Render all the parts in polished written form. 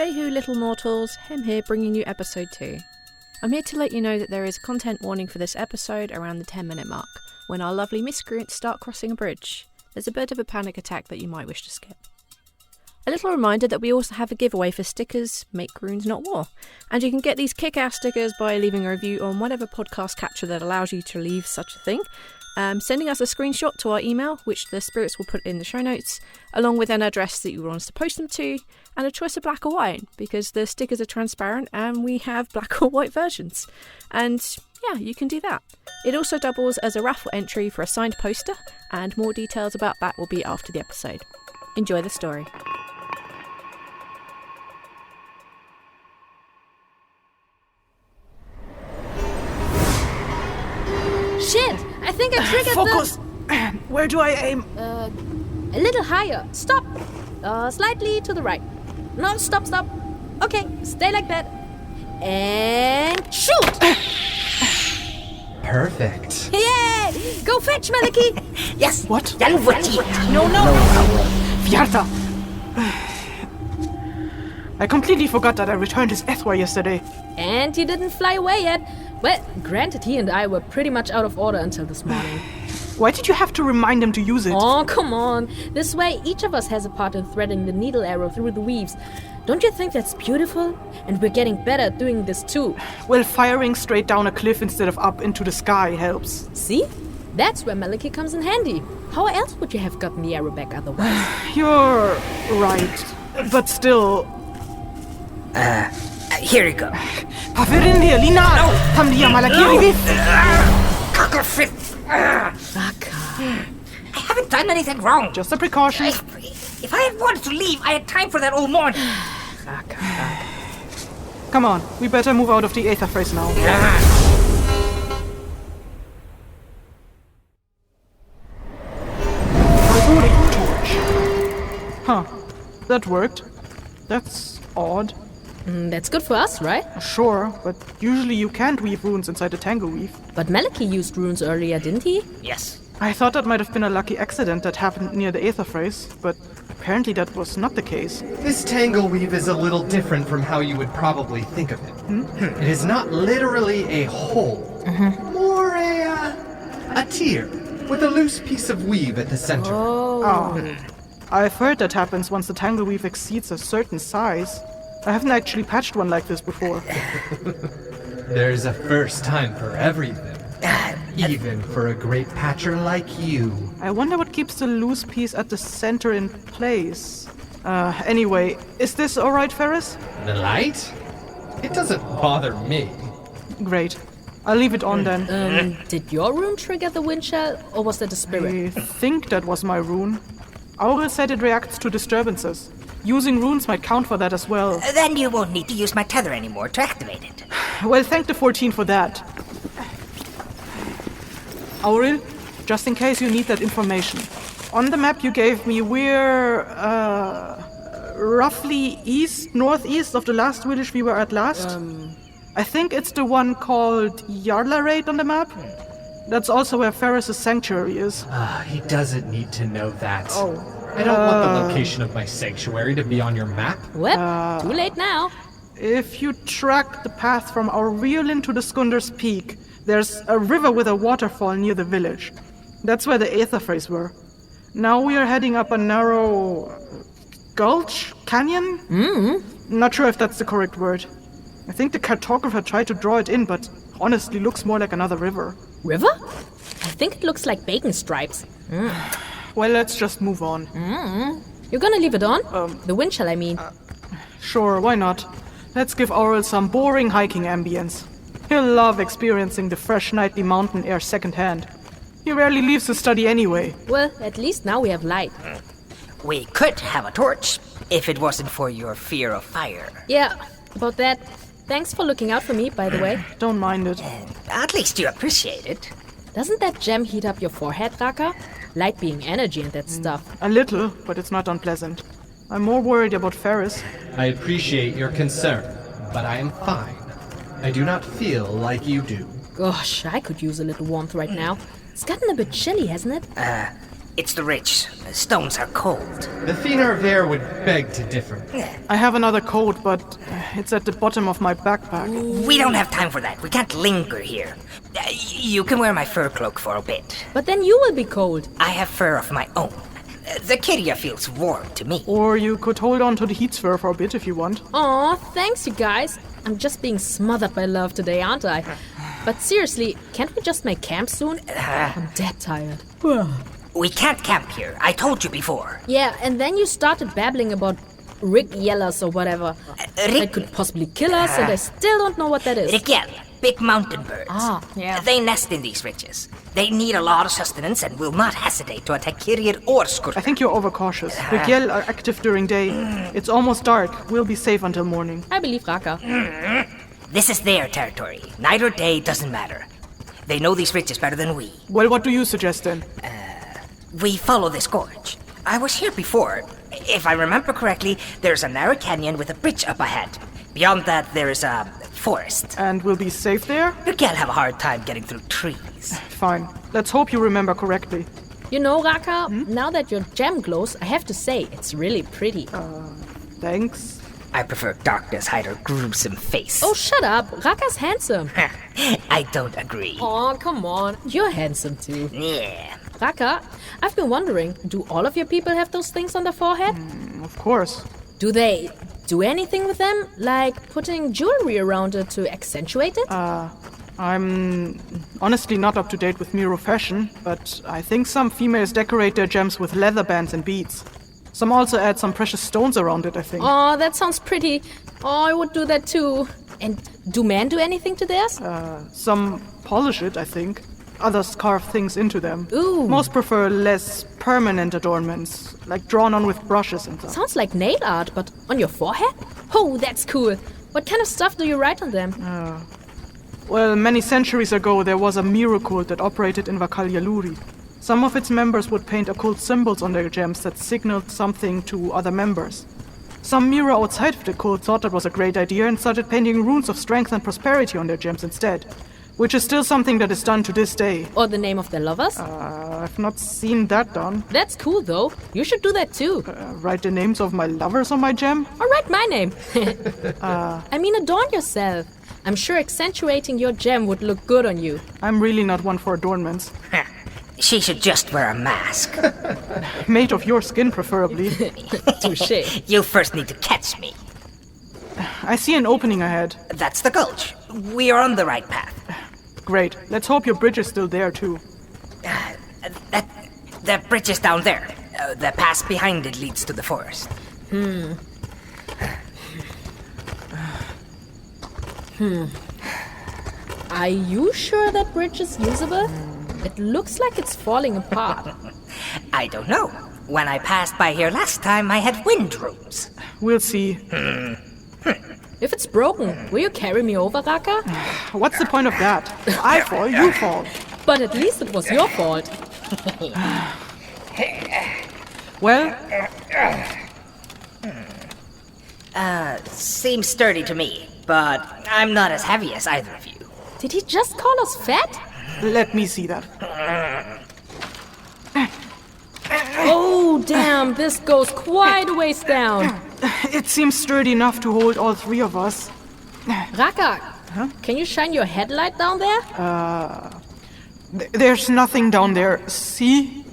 Hey ho, little mortals, Hem here bringing you episode 2. I'm here to let you know that there is a content warning for this episode around the 10-minute mark, when our lovely miscreants start crossing a bridge. There's a bit of a panic attack that you might wish to skip. A little reminder that we also have a giveaway for stickers, Make Runes Not War, and you can get these kick-ass stickers by leaving a review on whatever podcast catcher that allows you to leave such a thing. Sending us a screenshot to our email, which the spirits will put in the show notes, along with an address that you want us to post them to, and a choice of black or white, because the stickers are transparent and we have black or white versions. And yeah, you can do that. It also doubles as a raffle entry for a signed poster, and more details about that will be after the episode. Enjoy the story. Shit! I think I triggered Focus! Where do I aim? A little higher. Stop! Slightly to the right. No, stop. Okay, stay like that. And shoot! Perfect. Yay! Go fetch, Malaki! Yes! What? No. Viðarsson! I completely forgot that I returned his Eyþór yesterday. And you didn't fly away yet. Well, granted, he and I were pretty much out of order until this morning. Why did you have to remind him to use it? Oh, come on. This way, each of us has a part in threading the needle arrow through the weaves. Don't you think that's beautiful? And we're getting better at doing this too. Well, firing straight down a cliff instead of up into the sky helps. See? That's where Malaki comes in handy. How else would you have gotten the arrow back otherwise? You're right. But still... Here you go. Pafirindia, Lina! Tamdia Malaki! Cocklefoot! Raka. I haven't done anything wrong. Just a precaution. If I had wanted to leave, I had time for that all morning. Raka. Come on, we better move out of the Eyþór phrase now. Huh, that worked. That's odd. That's good for us, right? Sure, but usually you can't weave runes inside a tangle weave. But Malaki used runes earlier, didn't he? Yes. I thought that might have been a lucky accident that happened near the Eyþór phrase, but apparently that was not the case. This tangle weave is a little different from how you would probably think of it. It is not literally a hole, more a tier with a loose piece of weave at the center. Oh. I've heard that happens once the tangle weave exceeds a certain size. I haven't actually patched one like this before. There's a first time for everything. Even for a great patcher like you. I wonder what keeps the loose piece at the center in place. Anyway, is this alright, Ferryce? The light? It doesn't bother me. Great. I'll leave it on then. Did your rune trigger the wind shell, or was that a spirit? I think that was my rune. Auril said it reacts to disturbances. Using runes might count for that as well. Then you won't need to use my tether anymore to activate it. Well, thank the 14 for that. Auril, just in case you need that information. On the map you gave me, we're roughly northeast of the last village we were at last. I think it's the one called Jarlareid on the map. That's also where Ferryce's sanctuary is. He doesn't need to know that. Oh. I don't want the location of my sanctuary to be on your map. Well, too late now. If you track the path from Auril to the Skunder's Peak, there's a river with a waterfall near the village. That's where the Eyþór phrase were. Now we are heading up a narrow... gulch? Canyon? Not sure if that's the correct word. I think the cartographer tried to draw it in, but honestly looks more like another river. River? I think it looks like bacon stripes. Well, let's just move on. You're gonna leave it on? The wind shell, I mean. Sure, why not? Let's give Auril some boring hiking ambience. He'll love experiencing the fresh nightly mountain air secondhand. He rarely leaves his study anyway. Well, at least now we have light. We could have a torch, if it wasn't for your fear of fire. Yeah, about that. Thanks for looking out for me, by the way. Don't mind it. At least you appreciate it. Doesn't that gem heat up your forehead, Raka? Light being energy and that stuff. A little, but it's not unpleasant. I'm more worried about Ferryce. I appreciate your concern, but I am fine. I do not feel like you do. Gosh, I could use a little warmth right now. It's gotten a bit chilly, hasn't it? It's the rich. The stones are cold. The Thinner of Air would beg to differ. I have another coat, but it's at the bottom of my backpack. We don't have time for that. We can't linger here. You can wear my fur cloak for a bit. But then you will be cold. I have fur of my own. The Kyria feels warm to me. Or you could hold on to the heat sphere for a bit if you want. Aw, thanks you guys. I'm just being smothered by love today, aren't I? But seriously, can't we just make camp soon? I'm dead tired. We can't camp here. I told you before. Yeah, and then you started babbling about Rick-yellers or whatever. That could possibly kill us, and I still don't know what that is. Rikyell, big mountain birds. Ah, yeah. They nest in these ridges. They need a lot of sustenance and will not hesitate to attack Kyrian or Skurk. I think you're overcautious. Rikyell are active during day. It's almost dark. We'll be safe until morning. I believe Raka. This is their territory. Night or day doesn't matter. They know these ridges better than we. Well, what do you suggest then? We follow this gorge. I was here before. If I remember correctly, there's a narrow canyon with a bridge up ahead. Beyond that, there's a forest. And we'll be safe there? You can't have a hard time getting through trees. Fine. Let's hope you remember correctly. You know, Raka, now that your gem glows, I have to say, it's really pretty. Thanks. I prefer darkness hide her gruesome face. Oh, shut up. Raka's handsome. I don't agree. Oh, come on. You're handsome too. Yeah. Raka, I've been wondering, do all of your people have those things on their forehead? Of course. Do they do anything with them? Like putting jewelry around it to accentuate it? I'm honestly not up to date with Miro fashion, but I think some females decorate their gems with leather bands and beads. Some also add some precious stones around it, I think. Oh, that sounds pretty. Oh, I would do that too. And do men do anything to theirs? Some polish it, I think. Others carve things into them. Ooh. Most prefer less permanent adornments, like drawn on with brushes and stuff. Sounds like nail art, but on your forehead? Oh, that's cool. What kind of stuff do you write on them? Well, many centuries ago, there was a Miro cult that operated in Vakalyaluri. Some of its members would paint occult symbols on their gems that signaled something to other members. Some Miro outside of the cult thought that was a great idea and started painting runes of strength and prosperity on their gems instead, which is still something that is done to this day. Or the name of their lovers? I've not seen that done. That's cool, though. You should do that too. Write the names of my lovers on my gem? Or write my name. I mean, adorn yourself. I'm sure accentuating your gem would look good on you. I'm really not one for adornments. She should just wear a mask. Made of your skin, preferably. Touché. You first need to catch me. I see an opening ahead. That's the gulch. We are on the right path. Great. Let's hope your bridge is still there, too. The bridge is down there. The pass behind it leads to the forest. Are you sure that bridge is usable? It looks like it's falling apart. I don't know. When I passed by here last time, I had wind runes. We'll see. If it's broken, will you carry me over, Raka? What's the point of that? I fall, you fall. But at least it was your fault. Well, Seems sturdy to me, but I'm not as heavy as either of you. Did he just call us fat? let me see that. Oh, damn, this goes quite a ways down. It seems sturdy enough to hold all three of us. Raka, can you shine your headlight down there? There's nothing down there. See?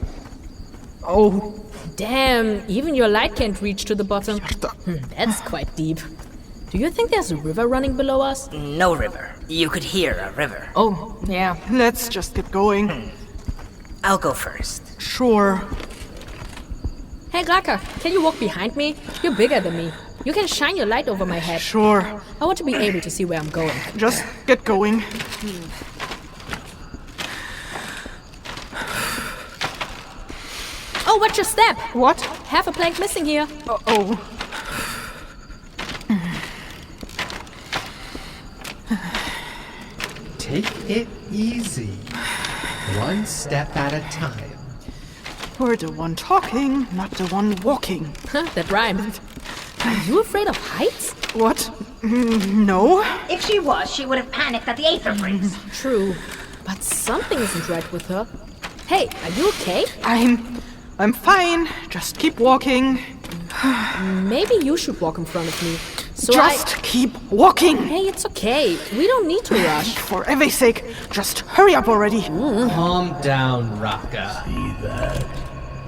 Oh, Damn, even your light can't reach to the bottom. That's quite deep. Do you think there's a river running below us? No river. You could hear a river. Oh, yeah. let's just get going. I'll go first. Sure. Hey, Raka, can you walk behind me? You're bigger than me. You can shine your light over my head. Sure. I want to be able to see where I'm going. Just get going. Oh, watch your step! What? Half a plank missing here. Oh. Take it easy. One step at a time. We're the one talking, not the one walking. That rhymed. Are you afraid of heights? What? No? If she was, she would have panicked at the Eyþór freeze. True. But something isn't right with her. Hey, are you okay? I'm fine. Just keep walking. Maybe you should walk in front of me. So Just keep walking. Hey, it's okay. We don't need to rush. For Eve's sake, just hurry up already. Calm down, Raka. See that?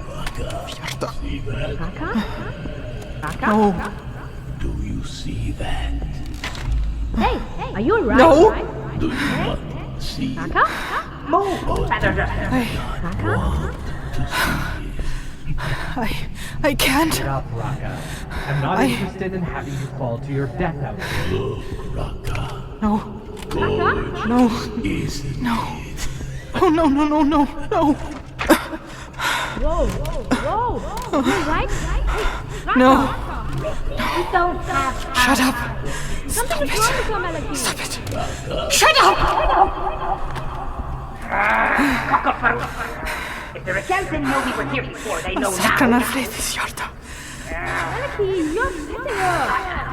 Raka. See that? Raka? No. Do you see that? Hey, are you alright? No. Do you not see? Raka? Move, Feather Duster. I can't. Get up, Raka. I'm not interested in having you fall to your death out there. Look, Raka. No. Gorge. No. Isn't No. Oh, no. Whoa. You alright? No. You don't have Shut up. Something is wrong with your Malaki. Stop it. Shut up. If the Raquel didn't know we were here before, they know now. Malaki, you're setting her.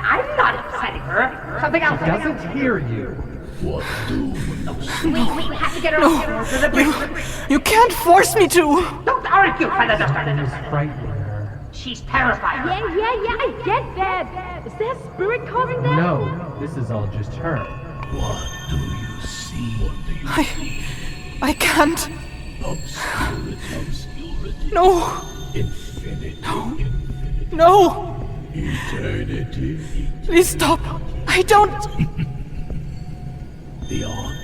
I'm not upsetting her. Something else. Doesn't hear you. what do you see? We have to get her over to the bridge. You can't force me to. Don't argue, Feather Duster. Frightening her. She's terrified. Yeah, I get that. Is there a spirit causing that? No, this is all just her. What do you see? I can't. Obscurity. No. Infinity. No. Eternity. Please stop. I don't. Beyond.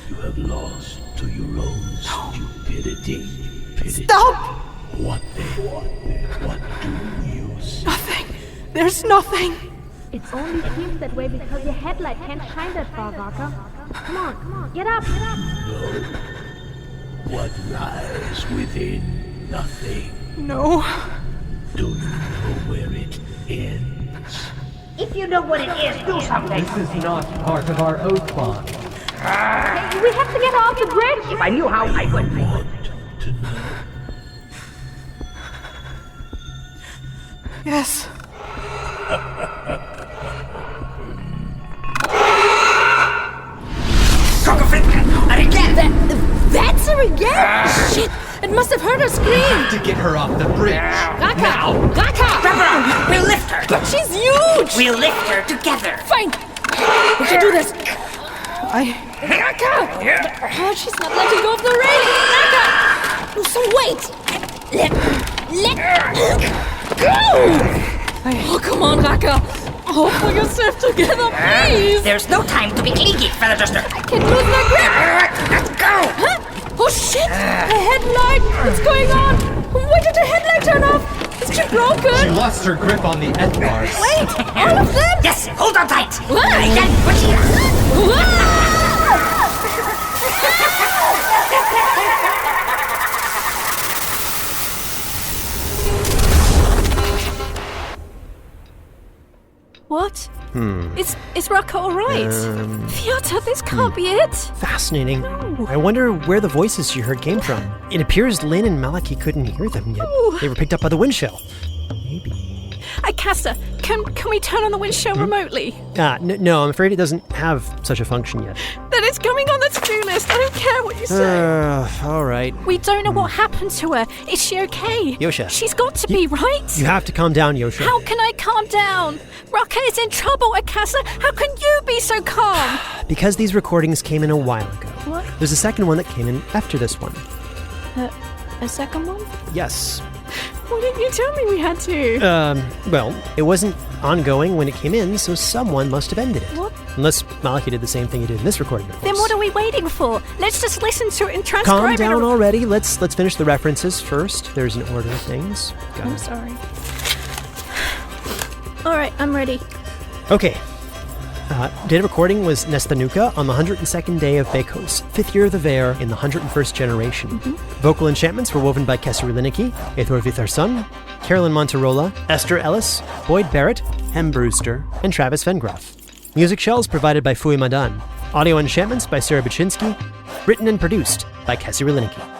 You have lost to your own stupidity. Stop. What then? What do you see? Nothing. There's nothing. It only seems that way because your headlight can't shine that far, Raka. Come on, get up. What lies within nothing? No. Do you know where it ends? If you know what it is, do something. This is not part of our oath bond. Hey, we have to get her off the bridge. If I knew how, I would. Want to know? Yes. That's her again! Shit! It must have heard her scream! To get her off the bridge. Raka! We'll lift her. She's huge! We'll lift her together. Fine! We can do this! Raka! Oh, she's not letting go of the railing! Raka! Oh, so wait! Let go! Oh, come on, Raka! Oh, pull yourself together, please! There's no time to be clingy, Feather Duster. I can't lose my grip! Let's go! Huh? Oh shit! The headlight! What's going on? Why did the headlight turn off? Is she broken? She lost her grip on the F bars. Wait! All of them? Yes, hold on tight. What? Again, push here. What? Is Raka alright? Fyodor, this can't be it. Fascinating. I wonder where the voices she heard came from. It appears Lyn and Malaki couldn't hear them yet. Ooh. They were picked up by the wind shell. Maybe. Kessir, can we turn on the wind shell remotely? No, I'm afraid it doesn't have such a function yet. Then it's coming on the to-do list. I don't care what you say. All right. We don't know what happened to her. Is she okay? Yosha. She's got to be, right? You have to calm down, Yosha. How can I calm down? Raka is in trouble, Kessir. How can you be so calm? Because these recordings came in a while ago. What? There's a second one that came in after this one. A second one? Yes. Why didn't you tell me we had to? Well, it wasn't ongoing when it came in, so someone must have ended it. What? Unless Malaki did the same thing he did in this recording, of course. Then what are we waiting for? Let's just listen to it and transcribe Calm it. down already. Let's finish the references first. There's an order of things. Got I'm it. sorry. Alright, I'm ready. Okay. Data recording was Nesþanuka on the 102nd day of Bäkkos, 5th year of the Vare in the 101st generation. Vocal enchantments were woven by Kessir Riliniki, Eyþór Viðarsson, Carollyn Monterola, Ester Ellis, Barrett, Brewster, and Travis Vengroff. Music shells provided by Fui Madan. Audio enchantments by Sarah Baczynski. Written and produced by Kessir Riliniki.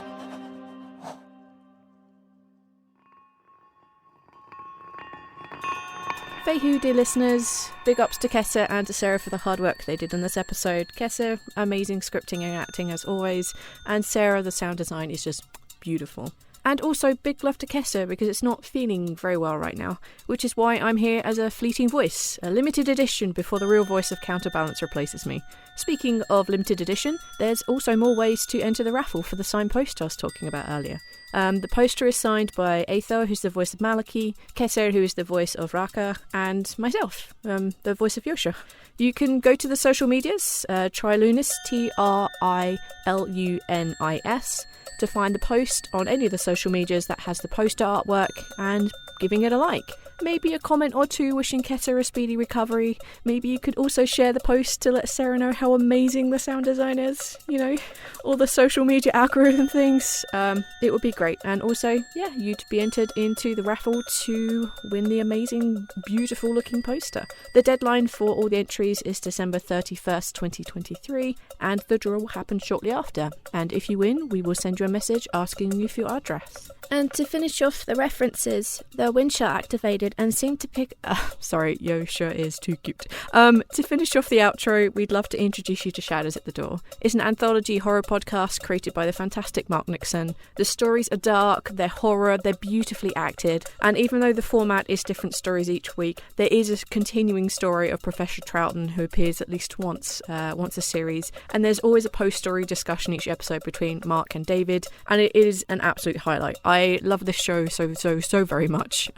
Fehu, dear listeners, big ups to Kessir and to Sarah for the hard work they did in this episode. Kessir, amazing scripting and acting as always, and Sarah, the sound design is just beautiful. And also big love to Kessir because it's not feeling very well right now, which is why I'm here as a fleeting voice, a limited edition before the real voice of Counterbalance replaces me. Speaking of limited edition, there's also more ways to enter the raffle for the signed poster I was talking about earlier. The poster is signed by Eyþór, who's the voice of Malaki, Kessir, who is the voice of Raka, and myself, the voice of Yosha. You can go to the social medias, Trilunis, Trilunis, to find the post on any of the social medias that has the poster artwork and giving it a like. Maybe a comment or two wishing Kessir a speedy recovery. Maybe you could also share the post to let Sarah know how amazing the sound design is. You know, all the social media algorithm things. It would be great. And also, yeah, you'd be entered into the raffle to win the amazing, beautiful looking poster. The deadline for all the entries is December 31st, 2023, and the draw will happen shortly after. And if you win, we will send you a message asking you for your address. And to finish off the references, the wind shot activated and seemed to pick... sorry, Yosha is too cute. To finish off the outro, we'd love to introduce you to Shadows at the Door. It's an anthology horror podcast created by the fantastic Mark Nixon. The stories are dark, they're horror, they're beautifully acted, and even though the format is different stories each week, there is a continuing story of Professor Troughton who appears at least once a series, and there's always a post-story discussion each episode between Mark and David, and it is an absolute highlight. I love this show so very much.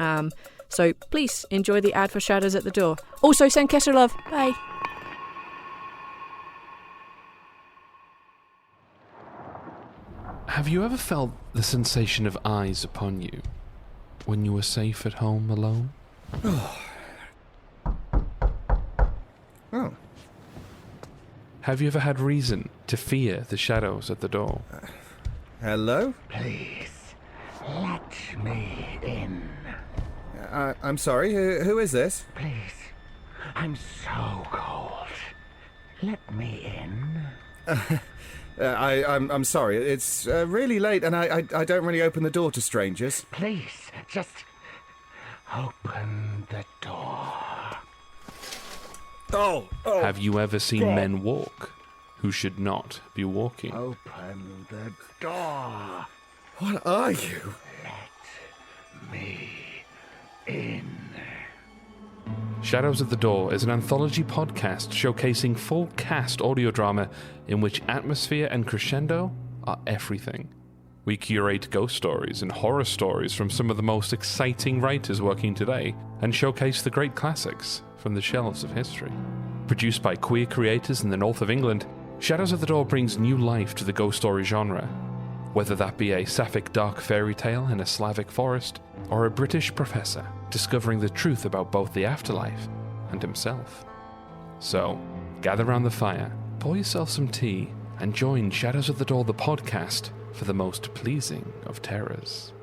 So please enjoy the ad for Shadows at the Door. Also send Kessir love. Bye. Have you ever felt the sensation of eyes upon you when you were safe at home alone? Oh. Have you ever had reason to fear the shadows at the door? Hello? Please, let me in. I'm sorry, who is this? Please, I'm so cold. Let me in. I'm sorry, it's really late and I don't really open the door to strangers. Please, just open the door. Oh. Have you ever seen men walk who should not be walking? Open the door. What are you? Let me in. Shadows at the Door is an anthology podcast showcasing full cast audio drama in which atmosphere and crescendo are everything. We curate ghost stories and horror stories from some of the most exciting writers working today and showcase the great classics from the shelves of history. Produced by queer creators in the north of England, Shadows at the Door brings new life to the ghost story genre, whether that be a sapphic dark fairy tale in a Slavic forest, or a British professor discovering the truth about both the afterlife and himself. So, gather round the fire, pour yourself some tea, and join Shadows at the Door the podcast for the most pleasing of terrors.